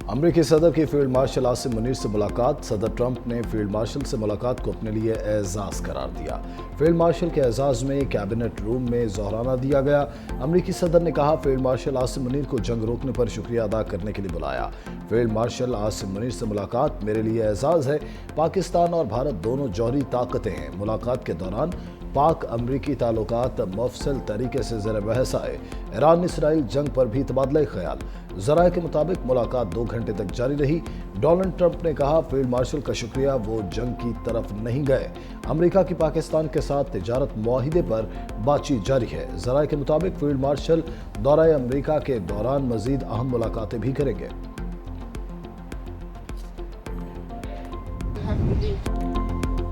अमरीकी सदर की फील्ड मार्शल आसिम मुनीर से मुलाकात। सदर ट्रंप ने फील्ड मार्शल से मुलाकात को अपने लिए एजाज करार दिया। फील्ड मार्शल के एजाज में कैबिनेट रूम में ज़ोहराना दिया गया। अमरीकी सदर ने कहा, फील्ड मार्शल आसिम मुनीर को जंग रोकने पर शुक्रिया अदा करने के लिए बुलाया। फील्ड मार्शल आसिम मुनीर से मुलाकात मेरे लिए एजाज है। पाकिस्तान और भारत दोनों जौहरी ताकतें हैं। मुलाकात के दौरान पाक अमरीकी ताल्लुकात मफसल तरीके से ज़र बहस आए। ईरान इसराइल जंग पर भी तबादला ख्याल। ज़राए के मुताबिक मुलाकात 2 घंटे तक जारी रही। डोनाल्ड ट्रंप ने कहा, फील्ड मार्शल का शुक्रिया, वो जंग की तरफ नहीं गए। अमेरिका की पाकिस्तान के साथ तिजारत मुआहिदे पर बातचीत जारी है। ज़राए के मुताबिक फील्ड मार्शल दौरे अमेरिका के दौरान मजीद अहम मुलाकातें भी करेंगे।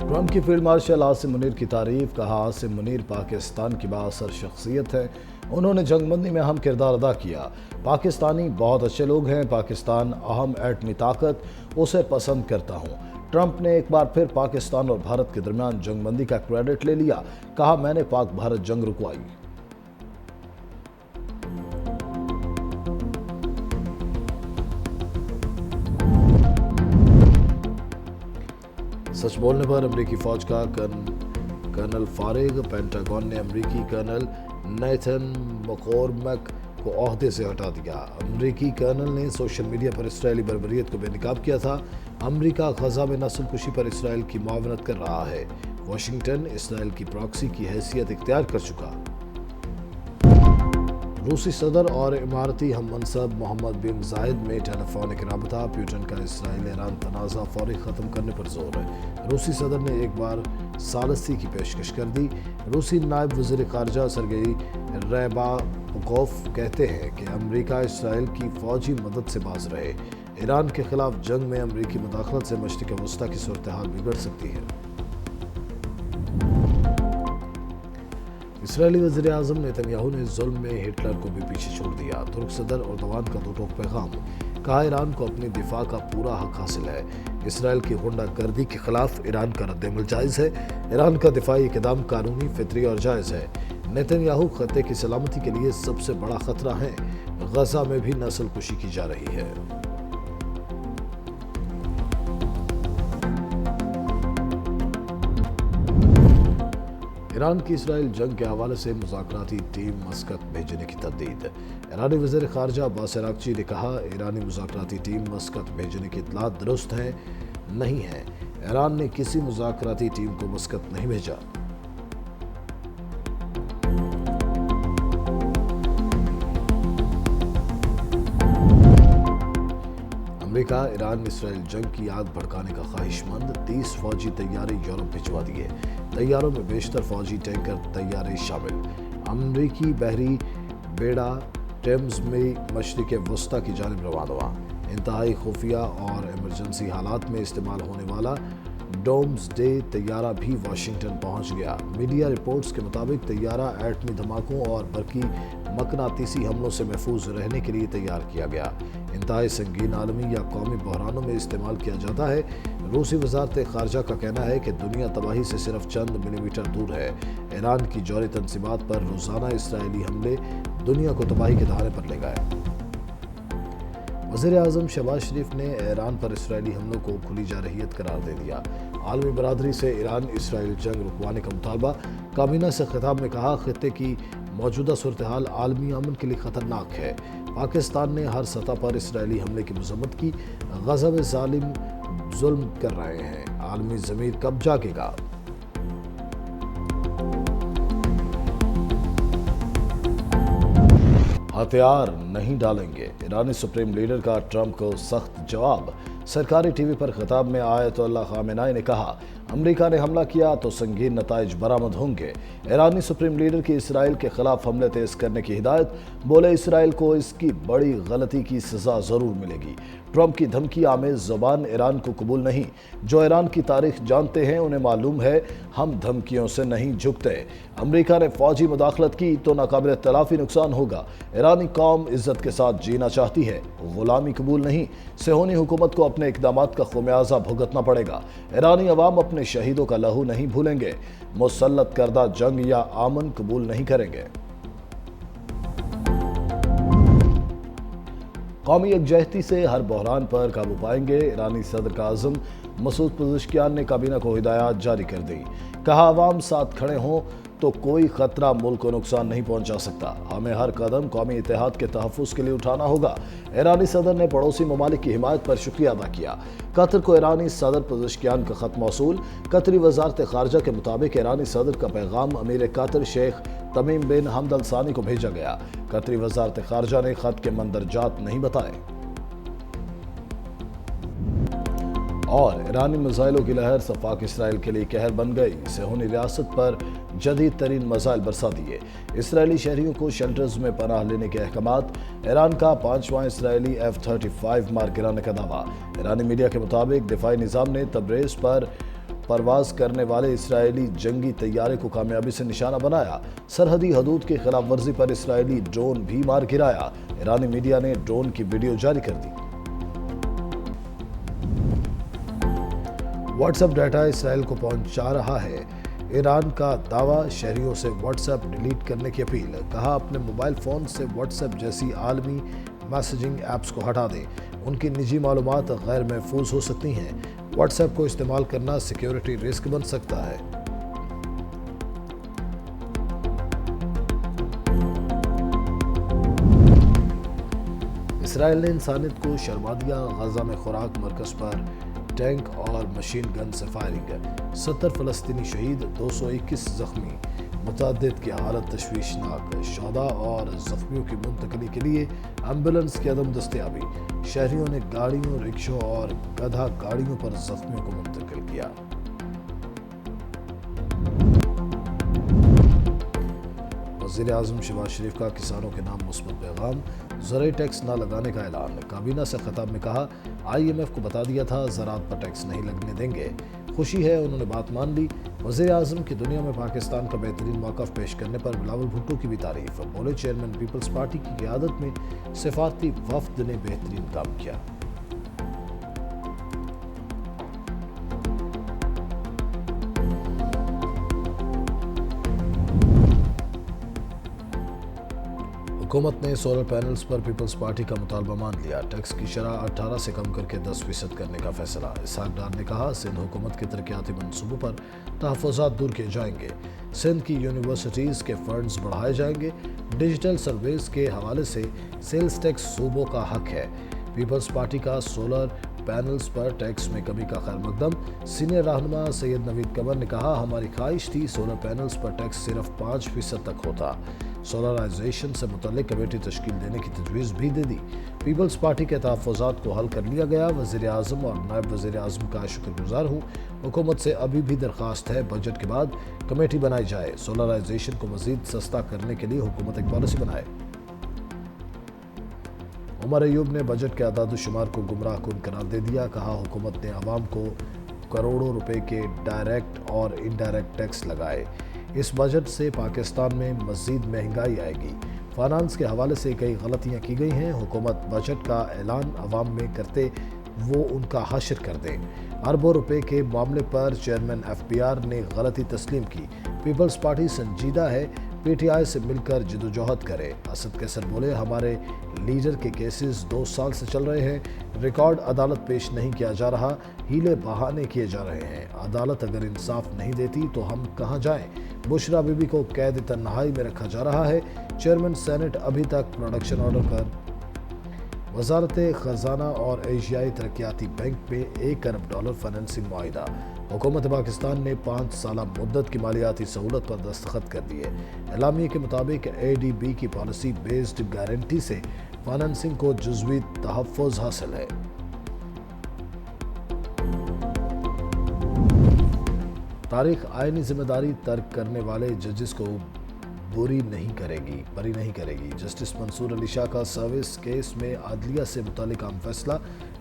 ट्रंप की फील्ड मार्शल आसिम मुनीर की तारीफ। कहा, आसिम मुनीर पाकिस्तान की बाअसर शख्सियत है। उन्होंने जंगबंदी में अहम किरदार अदा किया। पाकिस्तानी बहुत अच्छे लोग हैं। पाकिस्तान अहम एटमी ताकत, उसे पसंद करता हूँ। ट्रंप ने एक बार फिर पाकिस्तान और भारत के दरमियान जंगबंदी का क्रेडिट ले लिया। कहा, मैंने पाक भारत जंग रुकवाई। सच बोलने पर अमेरिकी फौज का कर्नल फारिग। पेंटागन ने अमेरिकी कर्नल नेथन मकॉर्मक को ओहदे से हटा दिया। अमेरिकी कर्नल ने सोशल मीडिया पर इसराइली बर्बरियत को बेनकाब किया था। अमेरिका गजा में नस्लकुशी पर इसराइल की मुआवनत कर रहा है। वाशिंगटन इसराइल की प्रॉक्सी की हैसियत इख्तियार कर चुका। रूसी सदर और इमारती हम मनसब मोहम्मद बिन जायद में टेलीफोनिक राबता। पुतिन का इसराइल ईरान तनाज़ा फौरी ख़त्म करने पर जोर है। रूसी सदर ने एक बार सालसी की पेशकश कर दी। रूसी नायब वज़ीर ख़ारजा सरगेई रैबाकोफ कहते हैं कि अमेरिका इसराइल की फ़ौजी मदद से बाज रहे। ईरान के खिलाफ जंग में अमेरिकी मुदाखलत से मशरिक़ वस्ता की सूरत हाल बिगड़ सकती है। इसराइली वज़ीर आज़म नेतन्याहू ने जुल्म में हिटलर को भी पीछे छोड़ दिया। तुर्क सदर एर्दोगान का दो टोक पैगाम। कहा, ईरान को अपनी दिफा का पूरा हक हासिल है। इसराइल की गुंडागर्दी के खिलाफ ईरान का रद्दअमल जायज़ है। ईरान का दिफाई इक़दाम कानूनी, फितरी और जायज़ है। नेतन्याहू खत्ते की सलामती के लिए सबसे बड़ा खतरा है। गजा में भी नस्लकुशी की जा रही है। ईरान की इसराइल जंग के हवाले से मुज़ाकराती टीम मस्कत भेजने की तरदीद। ईरानी वज़ीर ख़ारजा अब्बास अराग़ची ने कहा, ईरानी मुज़ाकराती टीम मस्कत भेजने की इत्तला दुरुस्त है नहीं है। ईरान ने किसी मुज़ाकराती टीम को मस्कत नहीं भेजा। अमेरिका ईरान इसराइल जंग की आग भड़काने का ख्वाहिशमंद। 30 फौजी तैयारे यूरोप भिजवा दिए। तैयारों में बेशतर फौजी टैंकर तैयारे शामिल। अमरीकी बहरी बेड़ा टेम्स में मशरिक़ वस्ता की जानिब रवाना हुआ। इंतहाई खुफिया और इमरजेंसी हालात में इस्तेमाल होने वाला डोम्सडे तैयारा भी वाशिंगटन पहुंच गया। मीडिया रिपोर्ट्स के मुताबिक तैयारा एटमी धमाकों और बरकी मकनातीसी हमलों से महफूज रहने के लिए तैयार किया गया। इंतहाई संगीन आलमी या कौमी बहरानों में इस्तेमाल किया जाता है। रूसी वज़ारत ख़ारजा का कहना है कि दुनिया तबाही से सिर्फ चंद मिलीमीटर दूर है। ईरान की जौहरी तनसीबात पर रोज़ाना इसराइली हमले दुनिया को तबाही के दहाने पर ले गए। वज़ीर आज़म शहबाज शरीफ ने ईरान पर इसराइली हमलों को खुली जारहियत करार दे दिया। आलमी बरादरी से ईरान इसराइल जंग रुकवाने का मुतालबा। काबीना से खिताब में कहा, खित्ते की मौजूदा सूरत हाल आलमी अमन के लिए ख़तरनाक है। पाकिस्तान ने हर सतह पर इसराइली हमले की मज़म्मत की। गज़ा में ज़ालिम जुल्म कर रहे हैं। आलमी ज़मीर कब जागेगा? हथियार नहीं डालेंगे। ईरानी सुप्रीम लीडर का ट्रंप को सख्त जवाब। सरकारी टीवी पर खिताब में आयतुल्लाह खामेनी ने कहा, अमेरिका ने हमला किया तो संगीन नताइज बरामद होंगे। ईरानी सुप्रीम लीडर की इसराइल के खिलाफ हमले तेज करने की हिदायत। बोले, इसराइल को इसकी बड़ी गलती की सजा जरूर मिलेगी। ट्रंप की धमकी आमेज ज़बान ईरान को कबूल नहीं। जो ईरान की तारीख जानते हैं उन्हें मालूम है, हम धमकियों से नहीं झुकते। अमेरिका ने फौजी मुदाखलत की तो नाकाबिल तलाफी नुकसान होगा। ईरानी कौम इज्जत के साथ जीना चाहती है, गुलामी कबूल नहीं। सेहोनी हुकूमत को अपने इक़दामात का खुमियाजा भुगतना पड़ेगा। ईरानी अवाम अपने शहीदों का लहू नहीं भूलेंगे। मुसल्लत करदा जंग या आमन कबूल नहीं करेंगे। قومی یکجہتی سے ہر بحران پر قابو پائیں گے، ایرانی صدر کا عزم۔ مسعود پزشکیان نے کابینہ کو ہدایات جاری کر دی، کہا عوام ساتھ کھڑے ہوں تو کوئی خطرہ ملک کو نقصان نہیں پہنچا سکتا، ہمیں ہر قدم قومی اتحاد کے تحفظ کے لیے اٹھانا ہوگا۔ ایرانی صدر نے پڑوسی ممالک کی حمایت پر شکریہ ادا کیا۔ قطر کو ایرانی صدر پزشکیان کا خط موصول۔ قطری وزارت خارجہ کے مطابق ایرانی صدر کا پیغام امیر قطر شیخ تمیم بن حمد ال ثانی کو بھیجا گیا۔ قطری وزارت خارجہ نے خط کے مندرجات نہیں بتائے۔ اور ایرانی میزائلوں کی لہر سفاک اسرائیل کے لیے قہر بن گئی، صہیونی ریاست پر جدید ترین میزائل برسا دیے، اسرائیلی شہریوں کو شیلٹرز میں پناہ لینے کے احکامات، ایران کا 5واں اسرائیلی F-35 مار گرانے کا دعویٰ۔ ایرانی میڈیا کے مطابق دفاعی نظام نے تبریز پر پرواز کرنے والے اسرائیلی جنگی طیارے کو کامیابی سے نشانہ بنایا، سرحدی حدود کی خلاف ورزی پر اسرائیلی ڈرون بھی مار گرایا۔ ایرانی میڈیا نے ڈرون کی ویڈیو جاری کر دی۔ واٹس ایپ ڈیٹا اسرائیل کو پہنچا رہا ہے، ایران کا دعویٰ، شہریوں سے واٹس ایپ ڈیلیٹ کرنے کی اپیل، کہا اپنے موبائل فون سے واٹس ایپ جیسی عالمی میسیجنگ ایپس کو ہٹا دیں، ان کی نجی معلومات غیر محفوظ ہو سکتی ہیں، واٹس ایپ کو استعمال کرنا سیکیورٹی رسک بن سکتا ہے۔ اسرائیل نے انسانیت کو شرما دیا، غزہ میں خوراک مرکز پر ٹینک اور مشین گن سے فائرنگ، 70 فلسطینی شہید، 221 زخمی، متعدد کی حالت تشویشناک، شہداء اور زخمیوں کی منتقلی کے لیے ایمبولینس کی عدم دستیابی، شہریوں نے گاڑیوں، رکشوں اور گدھا گاڑیوں پر زخمیوں کو منتقل کیا۔ وزیر اعظم شہباز شریف کا کسانوں کے نام مثبت پیغام، زرعی ٹیکس نہ لگانے کا اعلان، کابینہ سے خطاب میں کہا IMF کو بتا دیا تھا زراعت پر ٹیکس نہیں لگنے دیں گے، خوشی ہے انہوں نے بات مان لی۔ وزیر اعظم کی دنیا میں پاکستان کا بہترین موقف پیش کرنے پر بلاول بھٹو کی بھی تعریف، بولے چیئرمین پیپلز پارٹی کی قیادت میں سفارتی وفد نے بہترین کام کیا۔ حکومت نے سولر پینلز پر پیپلز پارٹی کا مطالبہ مان لیا، ٹیکس کی شرح 18 سے کم کر کے 10% کرنے کا فیصلہ، اسحاق ڈار نے کہا سندھ حکومت کے ترقیاتی منصوبوں پر تحفظات دور کیے جائیں گے، سندھ کی یونیورسٹیز کے فنڈز بڑھائے جائیں گے، ڈیجیٹل سروس کے حوالے سے سیلز ٹیکس صوبوں کا حق ہے، پیپلز پارٹی کا سولر پینلز پر ٹیکس میں کمی کا خیر مقدم، سینئر رہنما سید نوید قمر نے کہا ہماری خواہش تھی سولر پینلز پر ٹیکس صرف 5% تک ہوتا، سولرائزیشن سے متعلق کمیٹی تشکیل دینے کی تجویز بھی دے دی، پیپلز پارٹی کے تحفظات کو حل کر لیا گیا، وزیر اعظم اور نائب وزیر اعظم کا شکر گزار ہوں، حکومت سے ابھی بھی درخواست ہے بجٹ کے بعد کمیٹی بنائی جائے، سولرائزیشن کو مزید سستا کرنے کے لیے حکومت ایک پالیسی بنائے۔ عمر ایوب نے بجٹ کے اعداد و شمار کو گمراہ کن قرار دے دیا، کہا حکومت نے عوام کو کروڑوں روپے کے ڈائریکٹ اور انڈائریکٹ ٹیکس لگائے، اس بجٹ سے پاکستان میں مزید مہنگائی آئے گی، فائنانس کے حوالے سے کئی غلطیاں کی گئی ہیں، حکومت بجٹ کا اعلان عوام میں کرتے وہ ان کا حشر کر دیں، اربوں روپے کے معاملے پر چیئرمین FBR نے غلطی تسلیم کی، پیپلز پارٹی سنجیدہ ہے، PTI سے مل کر جدوجہد کرے، اسد کیسر بولے ہمارے لیڈر کے کیسز 2 سال سے چل رہے ہیں، ریکارڈ عدالت پیش نہیں کیا جا رہا، ہیلے بہانے کیے جا رہے ہیں، عدالت اگر انصاف نہیں دیتی تو ہم کہاں جائیں، بشرا بی بی کو قید تنہائی میں رکھا جا رہا ہے، چیئرمین سینٹ ابھی تک پروڈکشن آرڈر پر، وزارت خزانہ اور ایشیائی ترقیاتی بینک میں $1 ارب فائنانسنگ معاہدہ، حکومت پاکستان نے 5 سالہ مدت کی مالیاتی سہولت پر دستخط کر دیے، اعلامیے کے مطابق ADB کی پالیسی بیسڈ گارنٹی سے فائنانسنگ کو جزوی تحفظ حاصل ہے۔ تاریخ آئینی ذمہ داری ترک کرنے والے ججز کو بری نہیں کرے گی، جسٹس منصور علی شاہ کا سروس کیس میں عدلیہ سے متعلق اہم فیصلہ،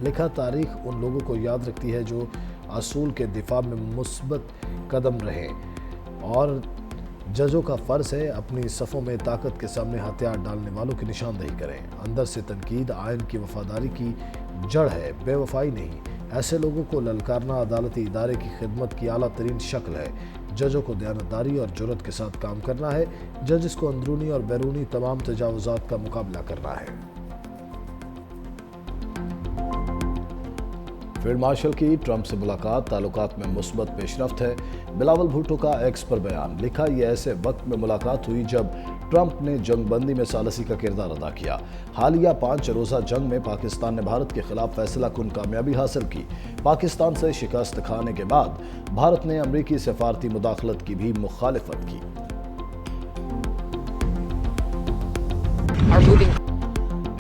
لکھا تاریخ ان لوگوں کو یاد رکھتی ہے جو اصول کے دفاع میں مثبت قدم رہے اور ججوں کا فرض ہے اپنی صفوں میں طاقت کے سامنے ہتھیار ڈالنے والوں کی نشاندہی کریں، اندر سے تنقید آئین کی وفاداری کی جڑ ہے، بے وفائی نہیں، ایسے لوگوں کو للکارنا عدالتی ادارے کی خدمت کی اعلیٰ ترین شکل ہے، ججوں کو دیانتداری اور جرأت کے ساتھ کام کرنا ہے، ججز کو اندرونی اور بیرونی تمام تجاوزات کا مقابلہ کرنا ہے۔ फील्ड मार्शल की ट्रंप से मुलाकात, ताल्लुकात में मुस्बत पेशरफ्त है। बिलावल भुट्टो का एक्स पर बयान, लिखा यह ऐसे वक्त में मुलाकात हुई जब ट्रंप ने जंगबंदी में सालसी का किरदार अदा किया। हालिया 5 रोज़ा जंग में पाकिस्तान ने भारत के खिलाफ फैसला कुन कामयाबी हासिल की। पाकिस्तान से शिकस्त खाने के बाद भारत ने अमरीकी सफारती मुदाखलत की भी मुखालिफत की।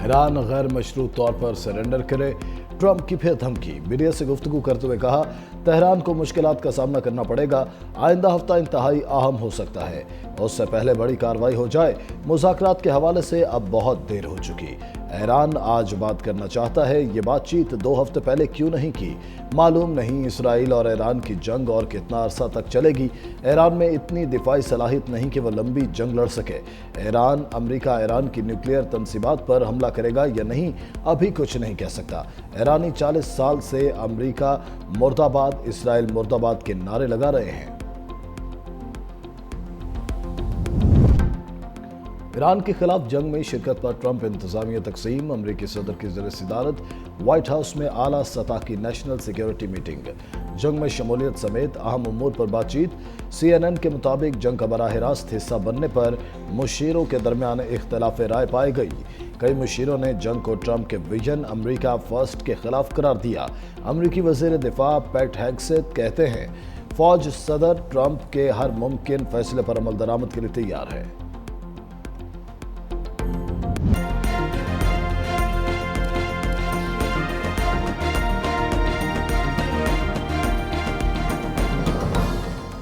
ईरान गैर मशरूत तौर पर सरेंडर करे, ट्रंप की फिर धमकी। मीडिया से गुफ्तगू करते हुए कहा, तेहरान को मुश्किलात का सामना करना पड़ेगा। आइंदा हफ्ता इंतहाई अहम हो सकता है, उससे पहले बड़ी कार्रवाई हो जाए। मुज़ाकरात के हवाले से अब बहुत देर हो चुकी। ईरान आज बात करना चाहता है, ये बातचीत 2 हफ्ते पहले क्यों नहीं की? मालूम नहीं इसराइल और ईरान की जंग और कितना अरसा तक चलेगी। ईरान में इतनी दिफाई सलाहियत नहीं कि वह लंबी जंग लड़ सके। अमेरिका ईरान की न्यूक्लियर तंसीबात पर हमला करेगा या नहीं, अभी कुछ नहीं कह सकता। ईरानी 40 साल से अमेरिका मुर्दाबाद, इसराइल मुर्दाबाद के नारे लगा रहे हैं। ईरान के खिलाफ जंग में शिरकत पर ट्रंप इंतजामिया तकसीम, अमरीकी सदर की ज़ेर सदारत व्हाइट हाउस में आला सतह की नेशनल सिक्योरिटी मीटिंग, जंग में शमूलियत समेत अहम उमूर पर बातचीत। CNN के मुताबिक जंग का बराह रास्त हिस्सा बनने पर मुशीरों के दरमियान इख्तलाफ राय पाई गई। कई मुशीरों ने जंग को ट्रंप के विजन अमरीका फर्स्ट के खिलाफ करार दिया। अमरीकी वज़ीर दिफा पैट हेग्सेथ कहते हैं, फौज सदर ट्रंप के हर मुमकिन फैसले पर अमल दरामद के लिए तैयार है।